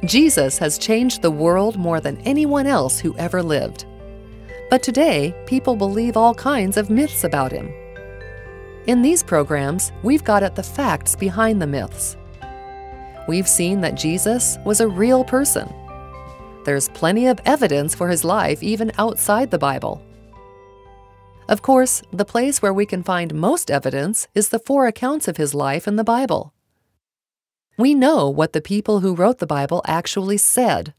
Jesus has changed the world more than anyone else who ever lived. But today, people believe all kinds of myths about him. In these programs, we've got at the facts behind the myths. We've seen that Jesus was a real person. There's plenty of evidence for his life even outside the Bible. Of course, the place where we can find most evidence is the 4 accounts of his life in the Bible. We know what the people who wrote the Bible actually said.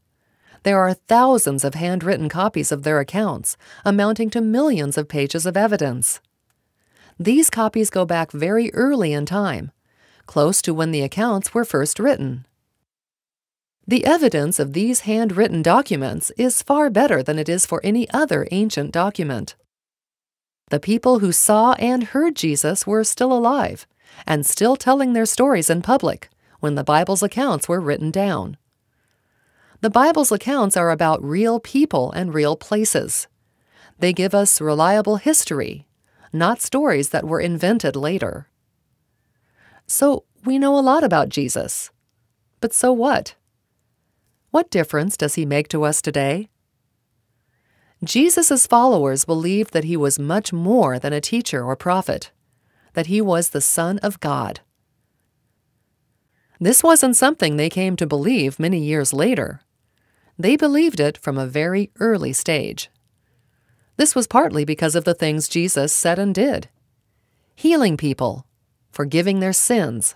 There are thousands of handwritten copies of their accounts, amounting to millions of pages of evidence. These copies go back very early in time, close to when the accounts were first written. The evidence of these handwritten documents is far better than it is for any other ancient document. The people who saw and heard Jesus were still alive and still telling their stories in public when the Bible's accounts were written down. The Bible's accounts are about real people and real places. They give us reliable history, not stories that were invented later. So we know a lot about Jesus. But so what? What difference does he make to us today? Jesus' followers believed that he was much more than a teacher or prophet, that he was the Son of God. This wasn't something they came to believe many years later. They believed it from a very early stage. This was partly because of the things Jesus said and did: healing people, forgiving their sins,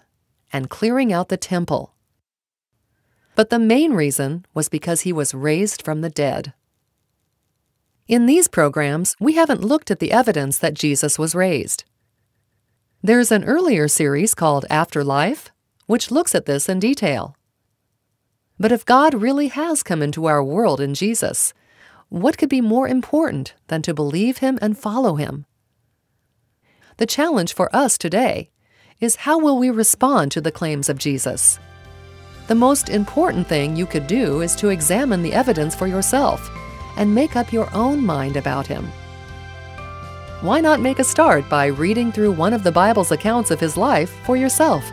and clearing out the temple. But the main reason was because he was raised from the dead. In these programs, we haven't looked at the evidence that Jesus was raised. There's an earlier series called Afterlife, which looks at this in detail. But if God really has come into our world in Jesus, what could be more important than to believe him and follow him? The challenge for us today is, how will we respond to the claims of Jesus? The most important thing you could do is to examine the evidence for yourself and make up your own mind about him. Why not make a start by reading through one of the Bible's accounts of his life for yourself?